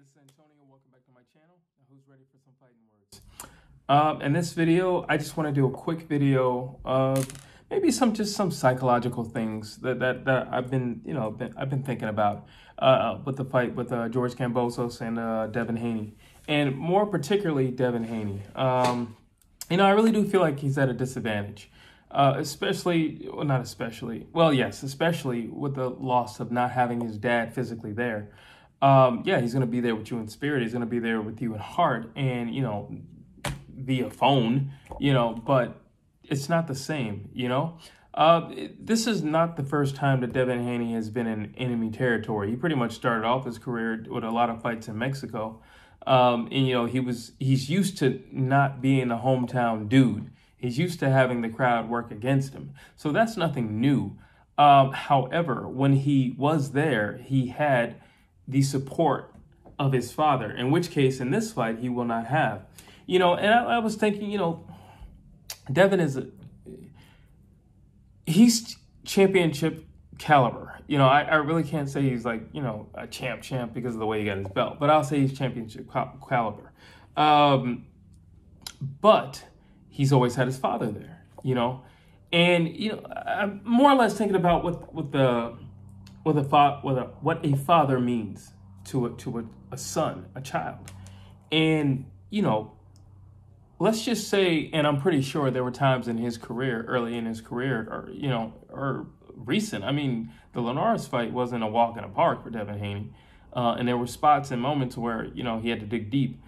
this is Antonio. Welcome back to my channel. Now, who's ready for some fighting words? In this video, I just want to do a quick video of maybe some psychological things that I've been thinking about with the fight with George Kambosos and Devin Haney, and more particularly Devin Haney. I really do feel like he's at a disadvantage. Especially with the loss of not having his dad physically there. Yeah, he's going to be there with you in spirit. He's going to be there with you in heart and, via phone, but it's not the same, This is not the first time that Devin Haney has been in enemy territory. He pretty much started off his career with a lot of fights in Mexico. He's used to not being a hometown dude. He's used to having the crowd work against him. So that's nothing new. However, when he was there, he had the support of his father, in which case in this fight, he will not have. And I was thinking, Devin he's championship caliber. I really can't say he's like, a champ because of the way he got his belt, but I'll say he's championship caliber. But he's always had his father there, and I'm more or less thinking about what a father means to a son, a child, and let's just say, and I'm pretty sure there were times in his career, early in his career, or recent. I mean, the Linares fight wasn't a walk in the park for Devin Haney, and there were spots and moments where he had to dig deep.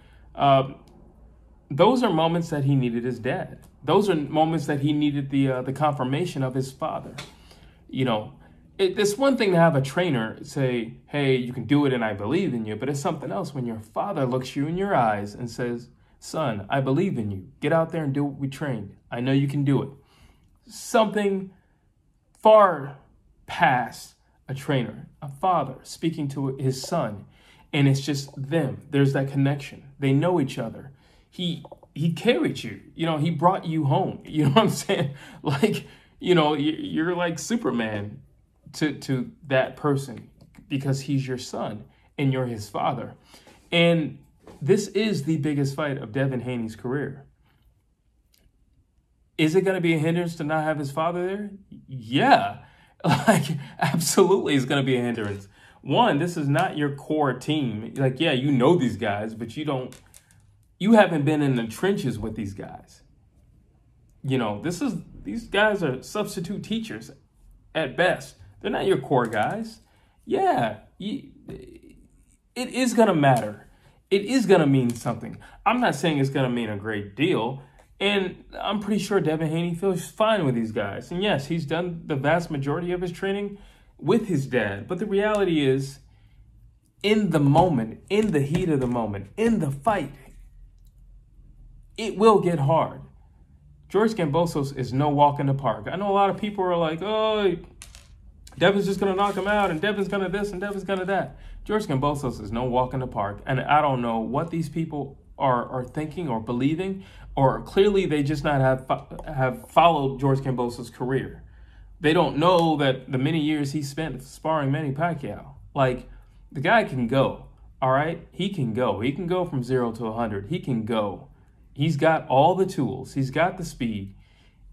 Those are moments that he needed his dad. Those are moments that he needed the confirmation of his father. It's one thing to have a trainer say, hey, you can do it and I believe in you, but it's something else when your father looks you in your eyes and says, son, I believe in you. Get out there and do what we trained. I know you can do it. Something far past a trainer, a father speaking to his son, and it's just them. There's that connection. They know each other. He carried you, he brought you home. You know what I'm saying? Like, you're like Superman to that person because he's your son and you're his father. And this is the biggest fight of Devin Haney's career. Is it going to be a hindrance to not have his father there? Yeah, absolutely it's going to be a hindrance. One, this is not your core team. Like, yeah, these guys, but you haven't been in the trenches with these guys. These guys are substitute teachers at best. They're not your core guys. Yeah, it is going to matter. It is going to mean something. I'm not saying it's going to mean a great deal. And I'm pretty sure Devin Haney feels fine with these guys. And yes, he's done the vast majority of his training with his dad. But the reality is, in the moment, in the heat of the moment, in the fight, it will get hard. George Kambosos is no walk in the park. I know a lot of people are like, oh, Devin's just going to knock him out, and Devin's going to this, and Devin's going to that. George Kambosos is no walk in the park. And I don't know what these people are thinking or believing, or clearly they just not have followed George Kambosos' career. They don't know that the many years he spent sparring Manny Pacquiao. Like, the guy can go, all right? He can go. He can go from 0 to 100. He can go. He's got all the tools. He's got the speed.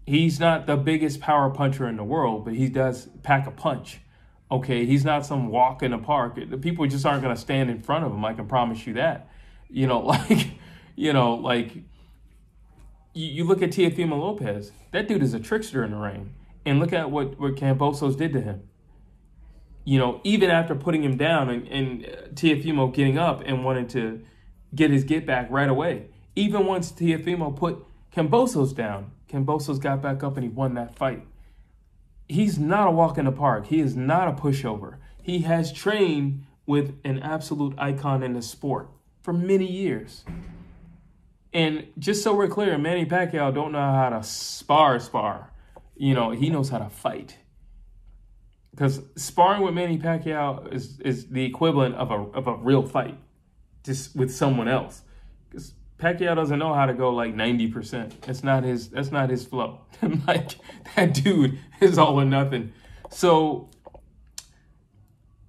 He's not the biggest power puncher in the world, but he does pack a punch. Okay, he's not some walk in the park. The people just aren't going to stand in front of him. I can promise you that. You look at Teofimo Lopez. That dude is a trickster in the ring. And look at what Kambosos did to him. Even after putting him down and Teofimo getting up and wanting to get his get back right away. Even once Teofimo put Kambosos down, Kambosos got back up and he won that fight. He's not a walk in the park. He is not a pushover. He has trained with an absolute icon in the sport for many years. And just so we're clear, Manny Pacquiao don't know how to spar. He knows how to fight. Because sparring with Manny Pacquiao is the equivalent of a real fight, just with someone else. Because Pacquiao doesn't know how to go like 90%. That's not his flow. Like, that dude is all or nothing. So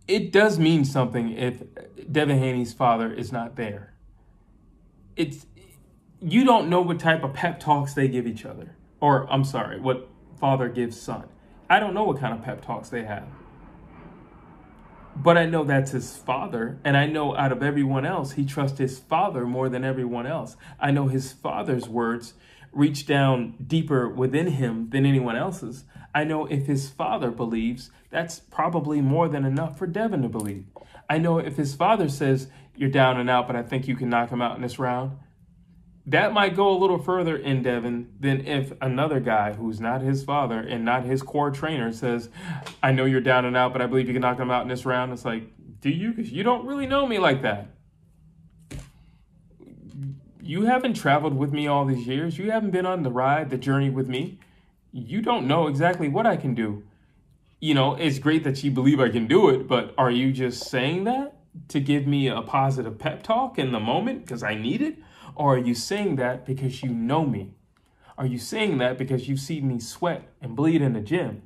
it does mean something if Devin Haney's father is not there. You don't know what type of pep talks they give each other. Or, I'm sorry, what father gives son. I don't know what kind of pep talks they have. But I know that's his father, and I know out of everyone else, he trusts his father more than everyone else. I know his father's words reach down deeper within him than anyone else's. I know if his father believes, that's probably more than enough for Devin to believe. I know if his father says, you're down and out, but I think you can knock him out in this round, that might go a little further in Devin than if another guy who's not his father and not his core trainer says, I know you're down and out, but I believe you can knock him out in this round. It's like, do you? Because you don't really know me like that. You haven't traveled with me all these years. You haven't been on the ride, the journey with me. You don't know exactly what I can do. You know, it's great that you believe I can do it, but are you just saying that to give me a positive pep talk in the moment because I need it? Or are you saying that because you know me? Are you saying that because you've seen me sweat and bleed in the gym?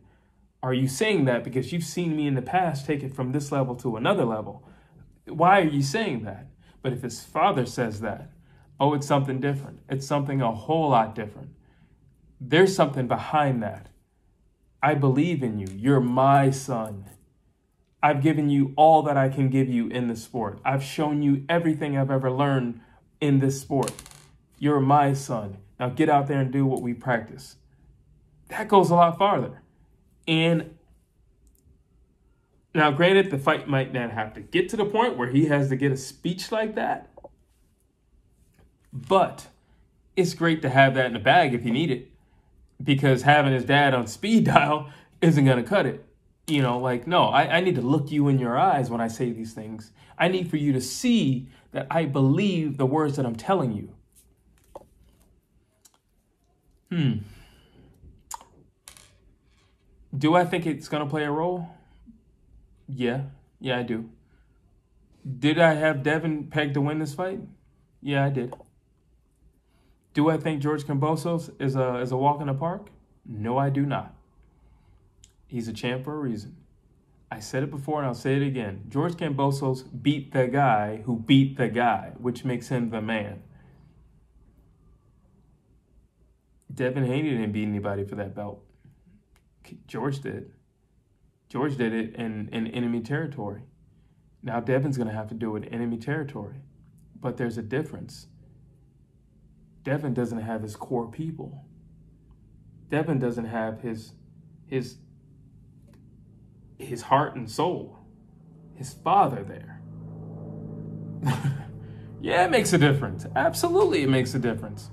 Are you saying that because you've seen me in the past take it from this level to another level? Why are you saying that? But if his father says that, oh, it's something different. It's something a whole lot different. There's something behind that. I believe in you. You're my son. I've given you all that I can give you in the sport. I've shown you everything I've ever learned in this sport. You're my son. Now get out there and do what we practice. That goes a lot farther. And now, granted, the fight might not have to get to the point where he has to get a speech like that. But it's great to have that in the bag if you need it. Because having his dad on speed dial isn't going to cut it. You know, like, no, I need to look you in your eyes when I say these things. I need for you to see that I believe the words that I'm telling you. Do I think it's going to play a role? Yeah, I do. Did I have Devin pegged to win this fight? Yeah, I did. Do I think George Kambosos is a walk in the park? No, I do not. He's a champ for a reason. I said it before and I'll say it again. George Kambosos beat the guy who beat the guy, which makes him the man. Devin Haney didn't beat anybody for that belt. George did. George did it in enemy territory. Now Devin's going to have to do it in enemy territory. But there's a difference. Devin doesn't have his core people. Devin doesn't have his heart and soul, his father there. Yeah, it makes a difference. Absolutely, it makes a difference.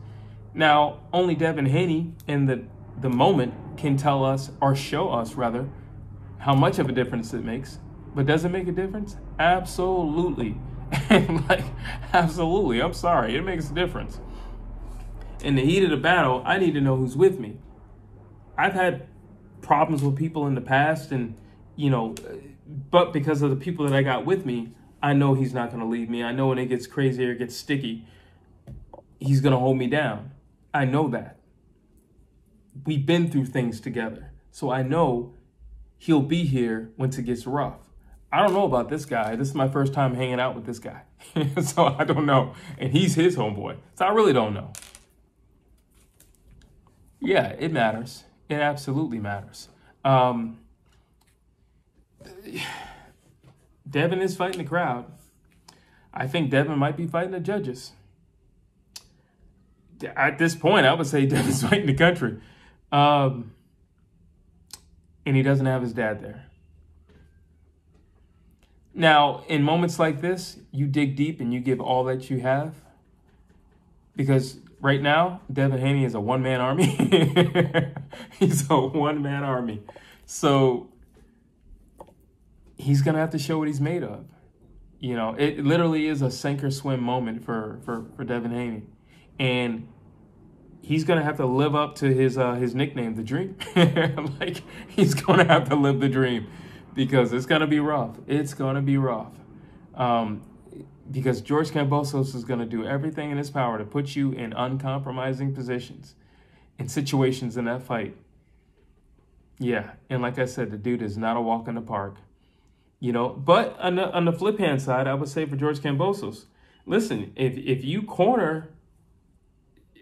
Now, only Devin Haney in the moment can tell us, or show us rather, how much of a difference it makes. But does it make a difference? Absolutely. Absolutely. I'm sorry. It makes a difference. In the heat of the battle, I need to know who's with me. I've had problems with people in the past, and but because of the people that I got with me, I know he's not going to leave me. I know when it gets crazy or it gets sticky, he's going to hold me down. I know that. We've been through things together. So I know he'll be here once it gets rough. I don't know about this guy. This is my first time hanging out with this guy. So I don't know. And he's his homeboy. So I really don't know. Yeah, it matters. It absolutely matters. Devin is fighting the crowd. I think Devin might be fighting the judges. At this point, I would say Devin's fighting the country. And he doesn't have his dad there. Now, in moments like this, you dig deep and you give all that you have. Because right now, Devin Haney is a one-man army. He's a one-man army. So he's going to have to show what he's made of. It literally is a sink or swim moment for Devin Haney. And he's going to have to live up to his nickname, The Dream. Like, he's going to have to live the dream because it's going to be rough. It's going to be rough. Because George Kambosos is going to do everything in his power to put you in uncompromising positions and situations in that fight. Yeah, and like I said, the dude is not a walk in the park. You know, but on the flip hand side, I would say for George Kambosos, listen, if you corner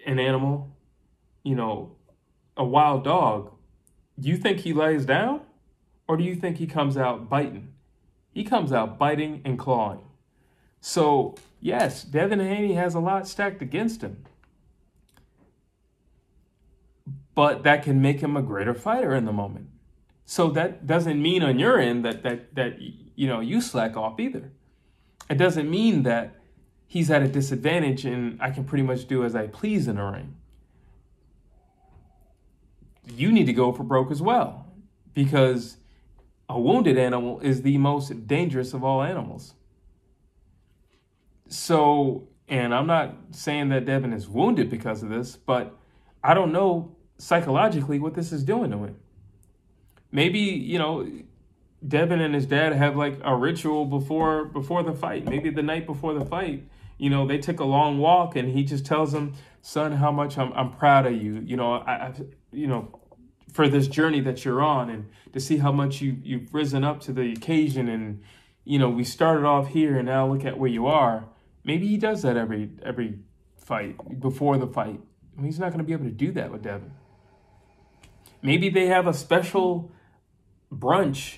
an animal, you know, a wild dog, do you think he lays down, or do you think he comes out biting? He comes out biting and clawing. So yes, Devin Haney has a lot stacked against him, but that can make him a greater fighter in the moment. So that doesn't mean on your end that you know, you slack off either. It doesn't mean that he's at a disadvantage and I can pretty much do as I please in the ring. You need to go for broke as well, because a wounded animal is the most dangerous of all animals. So, and I'm not saying that Devin is wounded because of this, but I don't know psychologically what this is doing to him. Maybe, you know, Devin and his dad have like a ritual before the fight. Maybe the night before the fight, you know, they took a long walk and he just tells him, son, how much I'm proud of you. You know, you know, for this journey that you're on, and to see how much you've risen up to the occasion. And, you know, we started off here and now look at where you are. Maybe he does that every fight, before the fight. I mean, he's not going to be able to do that with Devin. Maybe they have a special brunch,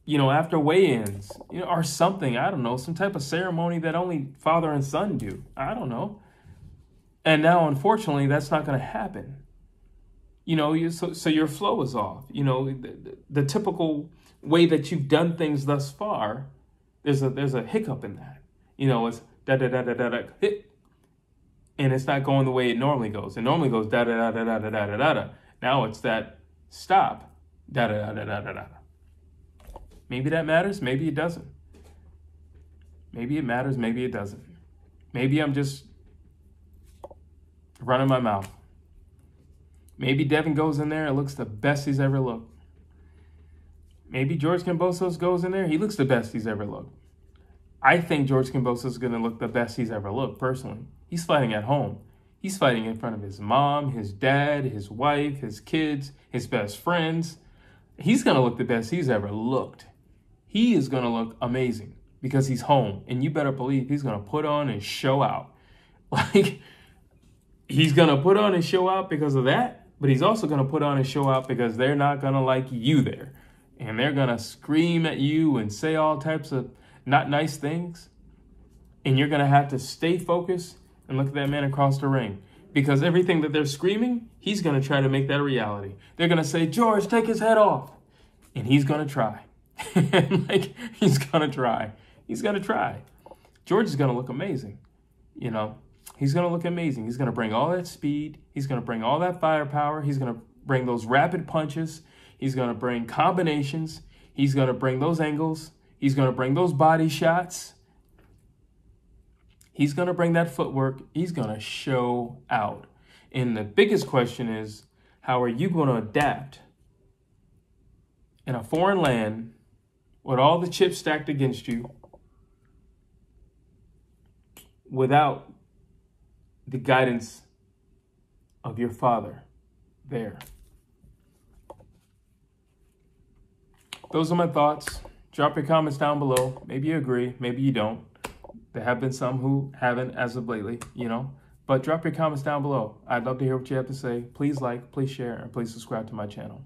you know, after weigh-ins, you know, or something. I don't know, some type of ceremony that only father and son do. I don't know. And now, unfortunately, that's not going to happen. You know, so your flow is off. You know, the typical way that you've done things thus far, there's a hiccup in that. You know, it's da-da-da-da-da-da, hit. And it's not going the way it normally goes. It normally goes da-da-da-da-da-da-da-da-da. Now it's that stop, da-da-da-da-da-da-da. Maybe that matters, maybe it doesn't. Maybe it matters, maybe it doesn't. Maybe I'm just running my mouth. Maybe Devin goes in there and looks the best he's ever looked. Maybe George Kambosos goes in there, he looks the best he's ever looked. I think George Kambosos is going to look the best he's ever looked, personally. He's fighting at home. He's fighting in front of his mom, his dad, his wife, his kids, his best friends. He's going to look the best he's ever looked. He is going to look amazing because he's home. And you better believe he's going to put on and show out. Like, he's going to put on and show out because of that, but he's also going to put on and show out because they're not going to like you there. And they're going to scream at you and say all types of not nice things. And you're going to have to stay focused and look at that man across the ring. Because everything that they're screaming, he's going to try to make that a reality. They're going to say, George, take his head off. And he's going to try. Like, he's going to try. He's going to try. George is going to look amazing. You know, he's going to look amazing. He's going to bring all that speed. He's going to bring all that firepower. He's going to bring those rapid punches. He's going to bring combinations. He's going to bring those angles. He's going to bring those body shots. He's going to bring that footwork. He's going to show out. And the biggest question is, how are you going to adapt in a foreign land with all the chips stacked against you without the guidance of your father there? Those are my thoughts. Drop your comments down below. Maybe you agree, maybe you don't. There have been some who haven't as of lately, you know. But drop your comments down below. I'd love to hear what you have to say. Please like, please share, and please subscribe to my channel.